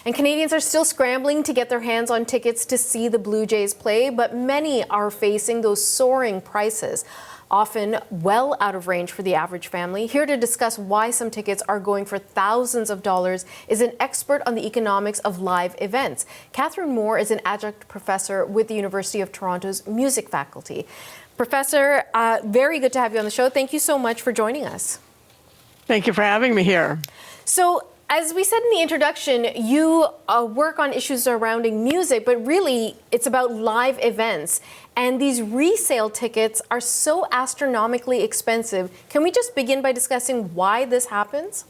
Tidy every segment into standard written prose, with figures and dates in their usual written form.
And Canadians are still scrambling to get their hands on tickets to see the Blue Jays play, but many are facing those soaring prices, often well out of range for the average family. Here to discuss why some tickets are going for thousands of dollars is an expert on the economics of live events. Catherine Moore is an adjunct professor with the University of Toronto's music faculty. Professor, very good to have you on the show. Thank you so much for joining us. Thank you for having me here. So, as we said in the introduction, you work on issues surrounding music, but really it's about live events. And these resale tickets are so astronomically expensive. Can we just begin by discussing why this happens?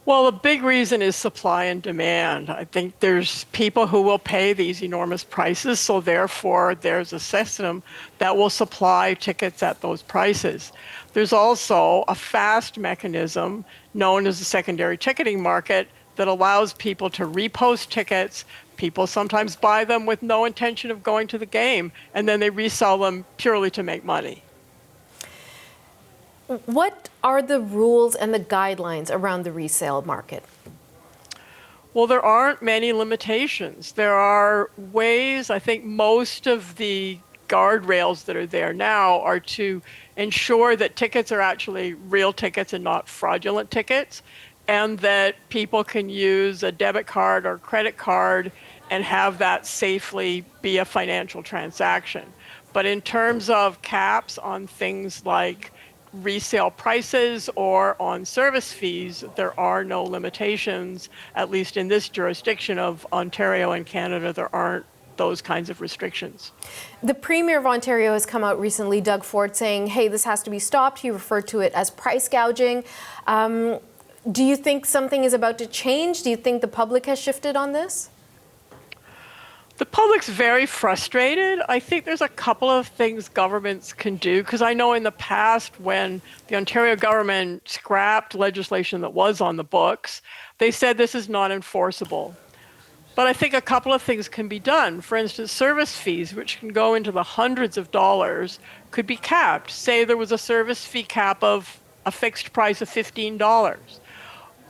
Well, the big reason is supply and demand. I think there's people who will pay these enormous prices, so therefore there's a system that will supply tickets at those prices. There's also a fast mechanism known as the secondary ticketing market that allows people to repost tickets. People sometimes buy them with no intention of going to the game, and then they resell them purely to make money. What are the rules and the guidelines around the resale market? Well, there aren't many limitations. There are ways. I think most of the guardrails that are there now are to ensure that tickets are actually real tickets and not fraudulent tickets, and that people can use a debit card or credit card and have that safely be a financial transaction. But in terms of caps on things like resale prices or on service fees, there are no limitations. At least in this jurisdiction of Ontario and Canada, there aren't those kinds of restrictions. The Premier of Ontario has come out recently, Doug Ford, saying, hey, this has to be stopped. He referred to it as price gouging. Do you think something is about to change? Do you think the public has shifted on this? The public's very frustrated. I think there's a couple of things governments can do, because I know in the past when the Ontario government scrapped legislation that was on the books, they said this is not enforceable. But I think a couple of things can be done. For instance, service fees, which can go into the hundreds of dollars, could be capped. Say there was a service fee cap of a fixed price of $15.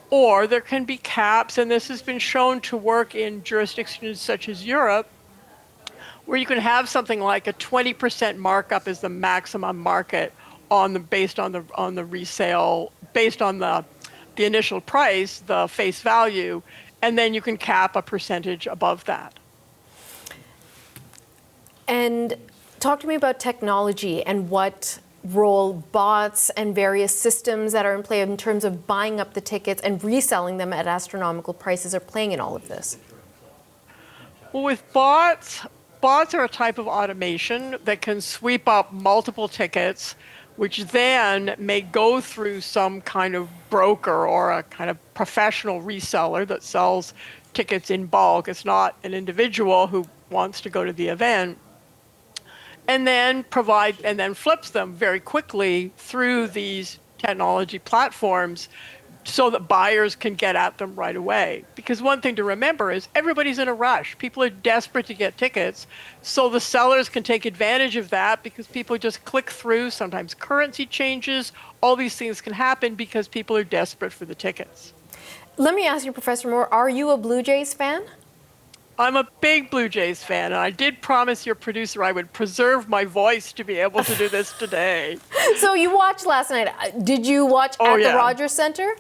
Or there can be caps, and this has been shown to work in jurisdictions such as Europe, where you can have something like a 20% markup as the maximum market based on the resale, based on the initial price, the face value, and then you can cap a percentage above that. And talk to me about technology and what role bots and various systems that are in play in terms of buying up the tickets and reselling them at astronomical prices are playing in all of this. Well, with bots are a type of automation that can sweep up multiple tickets, which then may go through some kind of broker or a kind of professional reseller that sells tickets in bulk. It's not an individual who wants to go to the event. And then flips them very quickly through these technology platforms so that buyers can get at them right away. Because one thing to remember is everybody's in a rush. People are desperate to get tickets, so the sellers can take advantage of that because people just click through. Sometimes currency changes. All these things can happen because people are desperate for the tickets. Let me ask you, Professor Moore, are you a Blue Jays fan? I'm a big Blue Jays fan, and I did promise your producer I would preserve my voice to be able to do this today. So you watched last night. Did you watch at the Rogers Centre?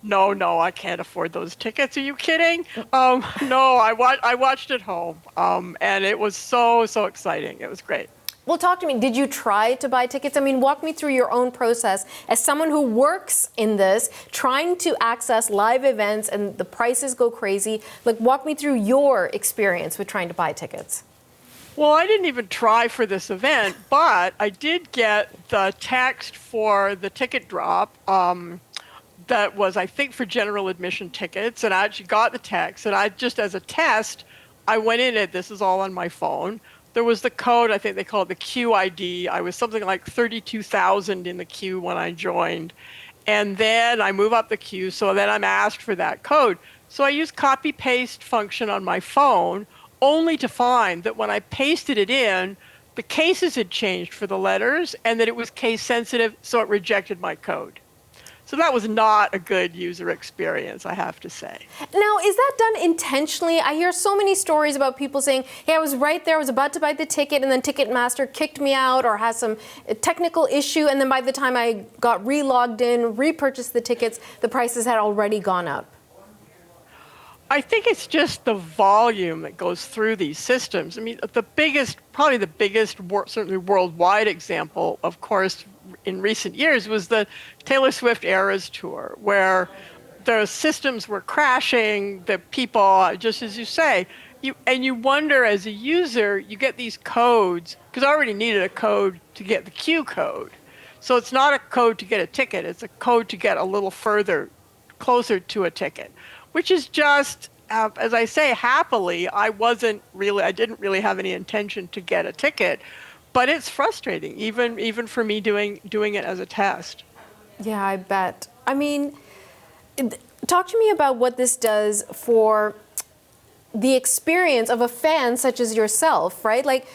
No, I can't afford those tickets. Are you kidding? No, I watched at home, and it was so exciting. It was great. Well, talk to me. Did you try to buy tickets? I mean, walk me through your own process as someone who works in this, trying to access live events and the prices go crazy. Like, walk me through your experience with trying to buy tickets. Well, I didn't even try for this event, but I did get the text for the ticket drop that was, I think, for general admission tickets, and I actually got the text, and I just, as a test, I went in it. This is all on my phone. There was the code, I think they call it the queue ID. I was something like 32,000 in the queue when I joined. And then I move up the queue, so then I'm asked for that code. So I use copy-paste function on my phone, only to find that when I pasted it in, the cases had changed for the letters, and that it was case sensitive, so it rejected my code. So that was not a good user experience, I have to say. Now, is that done intentionally? I hear so many stories about people saying, hey, I was right there, I was about to buy the ticket, and then Ticketmaster kicked me out or has some technical issue, and then by the time I got re-logged in, repurchased the tickets, the prices had already gone up. I think it's just the volume that goes through these systems. I mean, probably the biggest, certainly worldwide example, of course, in recent years was the Taylor Swift Eras Tour, where the systems were crashing, the people, just as you say, you wonder as a user, you get these codes, because I already needed a code to get the Q code. So it's not a code to get a ticket, it's a code to get a little further, closer to a ticket, which is just, as I say, happily, I didn't really have any intention to get a ticket, but it's frustrating, even for me doing it as a test. Yeah, I bet. I mean, talk to me about what this does for the experience of a fan such as yourself, right? Like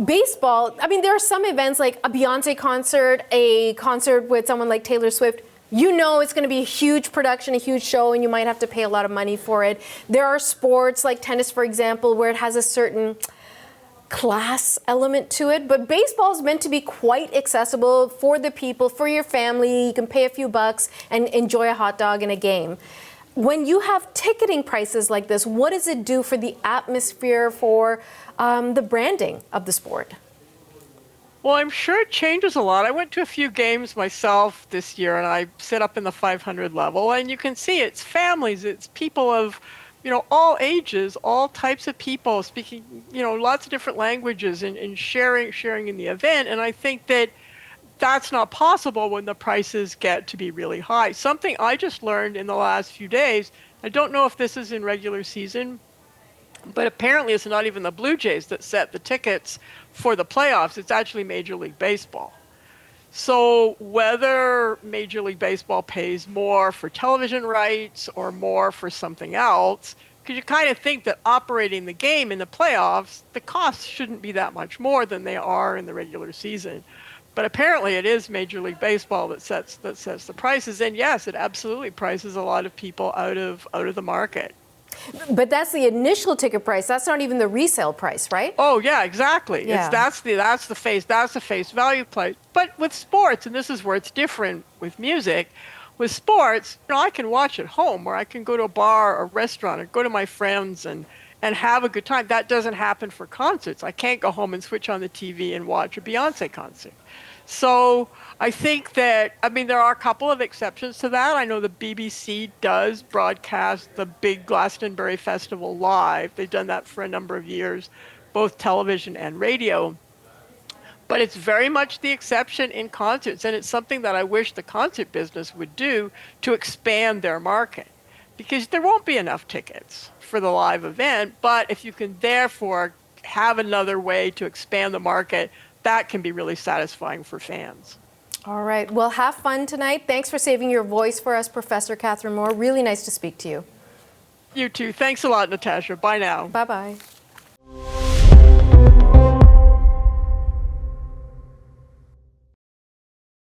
baseball, I mean, there are some events like a Beyonce concert, a concert with someone like Taylor Swift. You know it's going to be a huge production, a huge show, and you might have to pay a lot of money for it. There are sports like tennis, for example, where it has a certain class element to it, but baseball is meant to be quite accessible for the people, for your family. You can pay a few bucks and enjoy a hot dog and a game. When you have ticketing prices like this, what does it do for the atmosphere, for the branding of the sport? Well, I'm sure it changes a lot. I went to a few games myself this year, and I sit up in the 500 level, and you can see it's families, it's people of, all ages, all types of people speaking, lots of different languages and sharing in the event. And I think that that's not possible when the prices get to be really high. Something I just learned in the last few days, I don't know if this is in regular season, but apparently it's not even the Blue Jays that set the tickets for the playoffs. It's actually Major League Baseball. So whether Major League Baseball pays more for television rights or more for something else, because you kind of think that operating the game in the playoffs, the costs shouldn't be that much more than they are in the regular season. But apparently it is Major League Baseball that sets the prices. And yes, it absolutely prices a lot of people out of the market. But that's the initial ticket price. That's not even the resale price, right? Oh yeah, exactly. Yeah. That's the face value price. But with sports, and this is where it's different with music, with sports, I can watch at home, or I can go to a bar or restaurant or go to my friends and have a good time. That doesn't happen for concerts. I can't go home and switch on the TV and watch a Beyonce concert. So I think that, there are a couple of exceptions to that. I know the BBC does broadcast the big Glastonbury Festival live. They've done that for a number of years, both television and radio. But it's very much the exception in concerts, and it's something that I wish the concert business would do to expand their market, because there won't be enough tickets for the live event. But if you can therefore have another way to expand the market, that can be really satisfying for fans. All right. Well, have fun tonight. Thanks for saving your voice for us, Professor Catherine Moore. Really nice to speak to you. You too. Thanks a lot, Natasha. Bye now. Bye-bye.